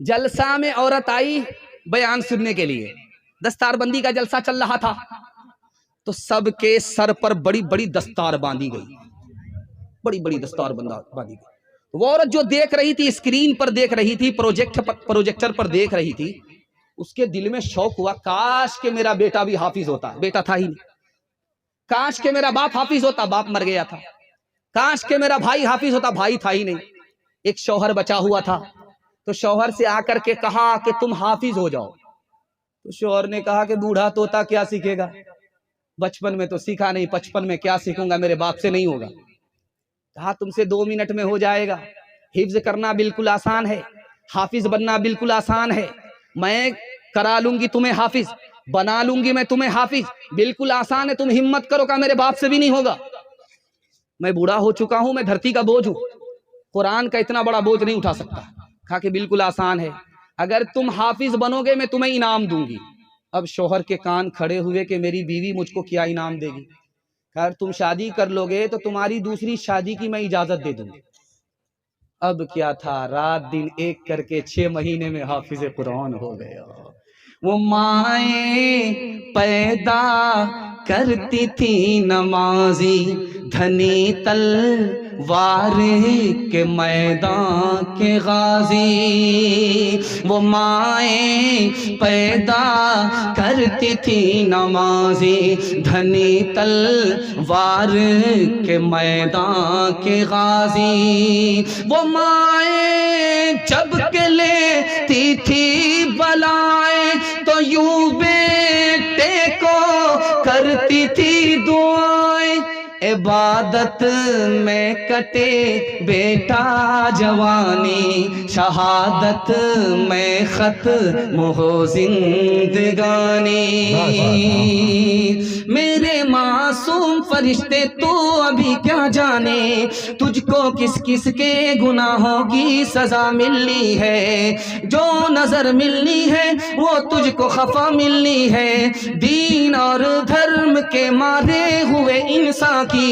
جلسہ میں عورت آئی بیان سننے کے لیے، دستار بندی کا جلسہ چل رہا تھا، تو سب کے سر پر بڑی بڑی دستار باندھی گئی، بڑی بڑی دستار باندھی گئی۔ وہ عورت جو دیکھ رہی تھی، اسکرین پر دیکھ رہی تھی، پروجیکٹر پر دیکھ رہی تھی، اس کے دل میں شوق ہوا، کاش کہ میرا بیٹا بھی حافظ ہوتا، بیٹا تھا ہی نہیں۔ کاش کہ میرا باپ حافظ ہوتا، باپ مر گیا تھا۔ کاش کہ میرا بھائی حافظ ہوتا، بھائی تھا ہی نہیں۔ ایک شوہر بچا ہوا تھا، تو شوہر سے آ کر کے کہا کہ تم حافظ ہو جاؤ۔ تو شوہر نے کہا کہ بوڑھا طوطا کیا سیکھے گا، بچپن میں تو سیکھا نہیں، 55 میں کیا سیکھوں گا، میرے باپ سے نہیں ہوگا۔ کہا تم سے 2 منٹ میں ہو جائے گا، حفظ کرنا بالکل آسان ہے، حافظ بننا بالکل آسان ہے، میں کرا لوں گی تمہیں حافظ، بنا لوں گی میں تمہیں حافظ، بالکل آسان ہے، تم ہمت کرو، کہ میرے باپ سے بھی نہیں ہوگا، میں بوڑھا ہو چکا ہوں، میں دھرتی کا بوجھ ہوں، قرآن کا اتنا بڑا بوجھ نہیں اٹھا سکتا۔ کہا کہ بالکل آسان ہے، اگر تم حافظ بنو گے میں تمہیں انعام دوں گی۔ اب شوہر کے کان کھڑے ہوئے کہ میری بیوی مجھ کو کیا انعام دے گی؟ اگر تم شادی کر لو گے تو تمہاری دوسری شادی کی میں اجازت دے دوں گی۔ اب کیا تھا، رات دن ایک کر کے 6 مہینے میں حافظ قرآن ہو گیا۔ وہ مائیں پیدا کرتی تھی نمازی، دھنی تلوار کے میدان کے غازی۔ وہ مائیں پیدا کرتی تھی نمازی، دھنی تلوار کے میدان کے غازی۔ وہ مائیں جب کہ لیتی تھی بلائیں، تو یوں بیٹے کو کرتی تھی دعائیں۔ عبادت میں کٹے بیٹا جوانی، شہادت میں ختم ہو زندگانی۔ میرے معصوم فرشتے تو ابھی کیا جانے، تجھ کو کس کس کے گناہوں کی سزا ملنی ہے، جو نظر ملنی ہے وہ تجھ کو خفا ملنی ہے، دین اور دھرم کے مارے ہوئے انسان کی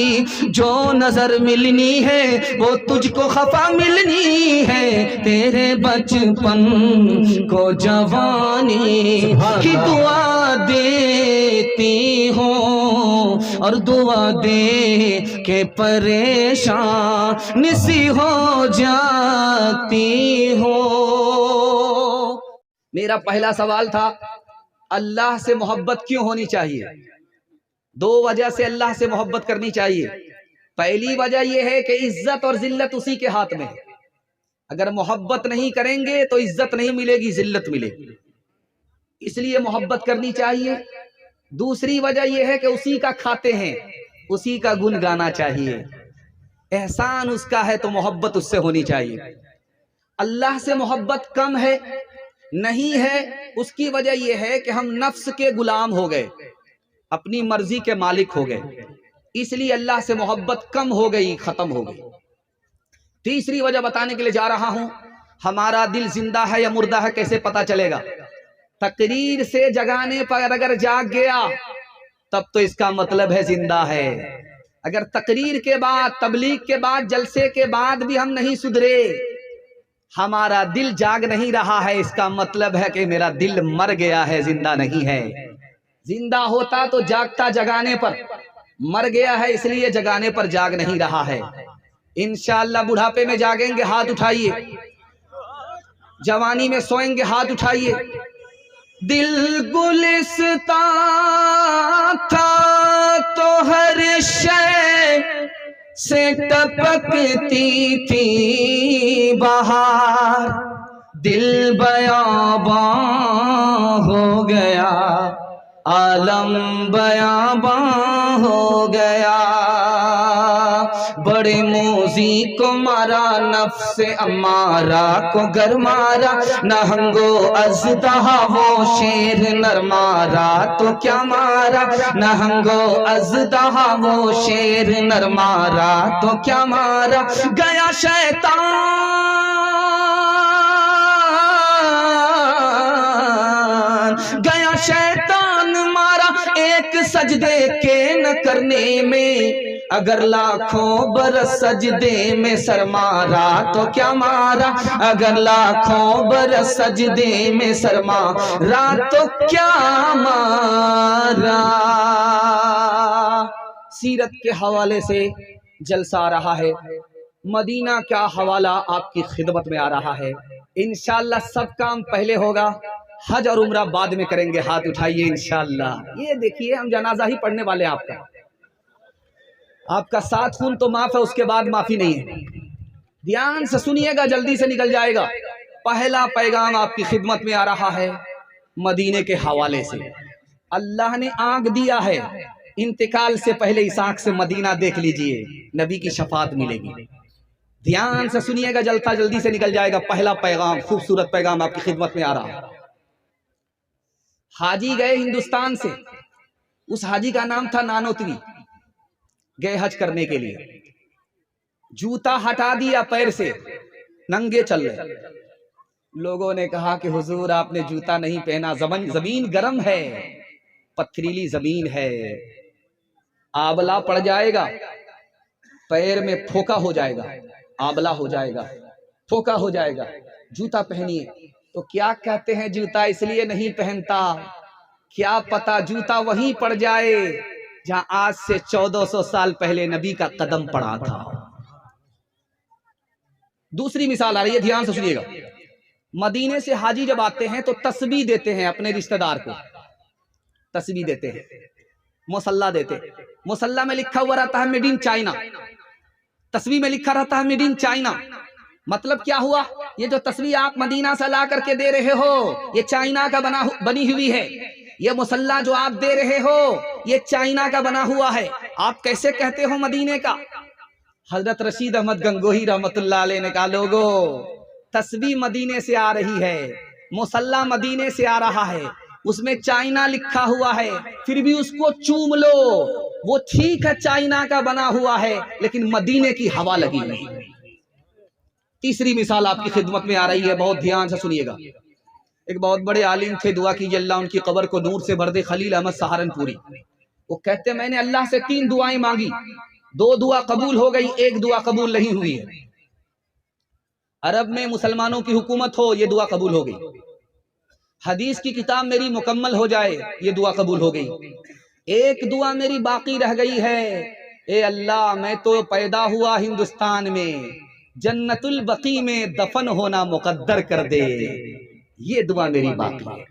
جو نظر ملنی ہے وہ تجھ کو خفا ملنی ہے۔ تیرے بچپن کو جوانی کی دعا دیتی ہوں، اور دعا دے کے پریشان سی ہو جاتی ہوں۔ میرا پہلا سوال تھا، اللہ سے محبت کیوں ہونی چاہیے؟ 2 وجہ سے اللہ سے محبت کرنی چاہیے۔ پہلی وجہ یہ ہے کہ عزت اور ذلت اسی کے ہاتھ میں ہے، اگر محبت نہیں کریں گے تو عزت نہیں ملے گی، ذلت ملے گی، اس لیے محبت کرنی چاہیے۔ دوسری وجہ یہ ہے کہ اسی کا کھاتے ہیں، اسی کا گن گانا چاہیے، احسان اس کا ہے تو محبت اس سے ہونی چاہیے۔ اللہ سے محبت کم ہے نہیں ہے، اس کی وجہ یہ ہے کہ ہم نفس کے غلام ہو گئے، اپنی مرضی کے مالک ہو گئے، اس لیے اللہ سے محبت کم ہو گئی، ختم ہو گئی۔ تیسری وجہ بتانے کے لیے جا رہا ہوں، ہمارا دل زندہ ہے یا مردہ ہے کیسے پتا چلے گا؟ تقریر سے جگانے پر اگر جاگ گیا تب تو اس کا مطلب ہے زندہ ہے، اگر تقریر کے بعد، تبلیغ کے بعد، جلسے کے بعد بھی ہم نہیں سدھرے، ہمارا دل جاگ نہیں رہا ہے، اس کا مطلب ہے کہ میرا دل مر گیا ہے، زندہ نہیں ہے۔ زندہ ہوتا تو جاگتا جگانے پر، مر گیا ہے اس لیے جگانے پر جاگ نہیں رہا ہے۔ انشاءاللہ بڑھاپے میں جاگیں گے، ہاتھ اٹھائیے، جوانی میں سوئیں گے، ہاتھ اٹھائیے۔ دل گلستان تھا تو ہر شے سے ٹپکتی تھی بہار، دل بیاباں ہو گیا، عالم بیاباں ہو گیا، بڑے موذی کو مارا نفس امارہ کو گر مارا، نہنگو اژدہا وہ شیر نر مارا تو کیا مارا، نہنگو اژدہا وہ شیر نر مارا تو کیا مارا، گیا شیطان گیا شیطان مارا ایک سجدے کے نہ کرنے میں، اگر لاکھوں برس سجدے میں سر مارا تو کیا مارا، اگر لاکھوں برس سجدے میں سر مارا تو کیا مارا۔ سیرت کے حوالے سے جلسہ آ رہا ہے، مدینہ کیا حوالہ آپ کی خدمت میں آ رہا ہے۔ انشاءاللہ سب کام پہلے ہوگا، حج اور عمرہ بعد میں کریں گے، ہاتھ اٹھائیے انشاءاللہ۔ یہ دیکھیے ہم جنازہ ہی پڑھنے والے ہیں، آپ کا 7 خون تو معاف ہے، اس کے بعد معافی نہیں ہے۔ دھیان سے سنیے گا، جلدی سے نکل جائے گا۔ پہلا پیغام آپ کی خدمت میں آ رہا ہے مدینے کے حوالے سے۔ اللہ نے آنکھ دیا ہے، انتقال سے پہلے اس آنکھ سے مدینہ دیکھ لیجئے، نبی کی شفاعت ملے گی۔ دھیان سے سنیے گا، جلتا جلدی سے نکل جائے گا۔ پہلا پیغام، خوبصورت پیغام آپ کی خدمت میں آ رہا ہے۔ حاجی گئے ہندوستان سے، اس حاجی کا نام تھا نانوتوی، گئے حج کرنے کے لیے، جوتا ہٹا دیا پیر سے، ننگے چل رہے۔ لوگوں نے کہا کہ حضور آپ نے جوتا نہیں پہنا، زمین گرم ہے، پتھریلی زمین ہے، آبلہ پڑ جائے گا، پیر میں پھوکا ہو جائے گا، آبلہ ہو جائے گا، پھوکا ہو جائے گا، جوتا پہنیے۔ تو کیا کہتے ہیں جوتا اس لیے نہیں پہنتا، کیا پتا جوتا وہیں پڑ جائے جہاں آج سے 1400 سال پہلے نبی کا قدم پڑا تھا۔ دوسری مثال آ رہی ہے، دھیان سے سنیے گا۔ مدینے سے حاجی جب آتے ہیں تو تسبیح دیتے ہیں اپنے رشتہ دار کو، تسبیح دیتے ہیں، مصلی دیتے ہیں۔ مصلی میں لکھا ہوا رہتا ہے میڈ ان چائنا، تسبیح میں لکھا رہتا ہے میڈ ان چائنا۔ مطلب کیا ہوا، یہ جو تسبیح آپ مدینہ سے لا کر کے دے رہے ہو یہ چائنا کا بنی ہوئی ہے، یہ مصلی جو آپ دے رہے ہو یہ چائنا کا بنا ہوا ہے۔ آپ کیسے کہتے ہو مدینے کا؟ حضرت رشید احمد گنگوہی رحمت اللہ علیہ نے کہا لوگو تسبیح مدینے سے آ رہی ہے، مصلی مدینے سے آ رہا ہے، اس میں چائنا لکھا ہوا ہے، پھر بھی اس کو چوم لو، وہ ٹھیک ہے چائنا کا بنا ہوا ہے لیکن مدینے کی ہوا لگی نہیں۔ تیسری مثال آپ کی خدمت میں آ رہی ہے، بہت دھیان سے سنیے گا۔ ایک بہت بڑے عالم تھے، دعا کیجئے اللہ ان کی قبر کو نور سے بھر دے، خلیل احمد سہارنپوری۔ وہ کہتے میں نے اللہ سے 3 دعائیں مانگی، 2 دعا قبول ہو گئی، 1 دعا قبول نہیں ہوئی ہے۔ عرب میں مسلمانوں کی حکومت ہو، یہ دعا قبول ہو گئی۔ حدیث کی کتاب میری مکمل ہو جائے، یہ دعا قبول ہو گئی۔ 1 دعا میری باقی رہ گئی ہے، اے اللہ میں تو پیدا ہوا ہندوستان میں، جنت البقیع میں دفن ہونا مقدر کر دے، یہ دعا میری باقی ہے۔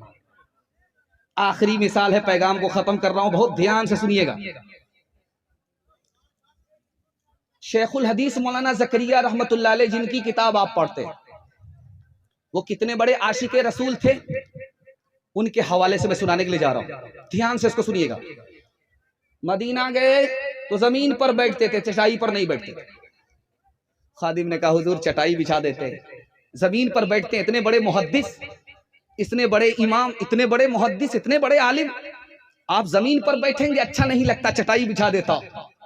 آخری مثال ہے، پیغام کو ختم کر رہا ہوں، بہت دھیان سے سنیے گا۔ شیخ الحدیث مولانا زکریہ رحمت اللہ علیہ جن کی کتاب آپ پڑھتے ہیں، وہ کتنے بڑے عاشق رسول تھے، ان کے حوالے سے میں سنانے کے لیے جا رہا ہوں، دھیان سے اس کو سنیے گا۔ مدینہ گئے تو زمین پر بیٹھتے تھے، چٹائی پر نہیں بیٹھتے تھے۔ خادم نے کہا حضور چٹائی بچھا دیتے ہیں، زمین پر بیٹھتے ہیں، اتنے بڑے محدث، اتنے بڑے امام، اتنے بڑے محدث، اتنے بڑے عالم، آپ زمین پر بیٹھیں گے اچھا نہیں لگتا، چٹائی بچھا دیتا۔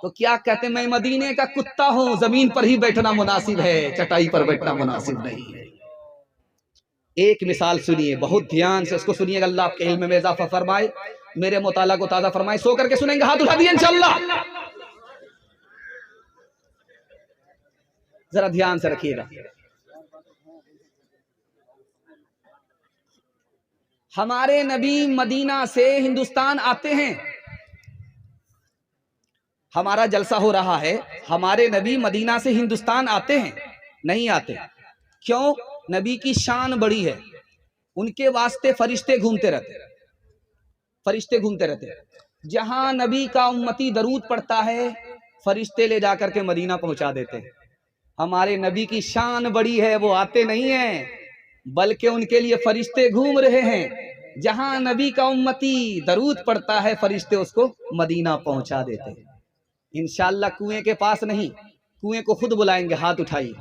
تو کیا کہتے ہیں میں مدینے کا کتا ہوں، زمین پر ہی بیٹھنا مناسب ہے، چٹائی پر بیٹھنا مناسب نہیں ہے۔ ایک مثال سنیے، بہت دھیان سے اس کو سنیے گا، اللہ آپ کے علم میں اضافہ فرمائے، میرے مطالعہ کو تازہ فرمائے۔ سو کر کے سنیں گے، ہاتھ اٹھا دیے انشاءاللہ، ذرا دھیان سے رکھیے گا۔ ہمارے نبی مدینہ سے ہندوستان آتے ہیں، ہمارا جلسہ ہو رہا ہے، ہمارے نبی مدینہ سے ہندوستان آتے ہیں؟ نہیں آتے۔ کیوں؟ نبی کی شان بڑی ہے، ان کے واسطے فرشتے گھومتے رہتے، فرشتے گھومتے رہتے۔ جہاں نبی کا امتی درود پڑھتا ہے فرشتے لے جا کر کے مدینہ پہنچا دیتے ہیں۔ ہمارے نبی کی شان بڑی ہے، وہ آتے نہیں ہیں بلکہ ان کے لیے فرشتے گھوم رہے ہیں۔ جہاں نبی کا امتی درود پڑھتا ہے فرشتے اس کو مدینہ پہنچا دیتے ہیں۔ انشاءاللہ کنویں کے پاس نہیں، کنویں کو خود بلائیں گے، ہاتھ اٹھائیے۔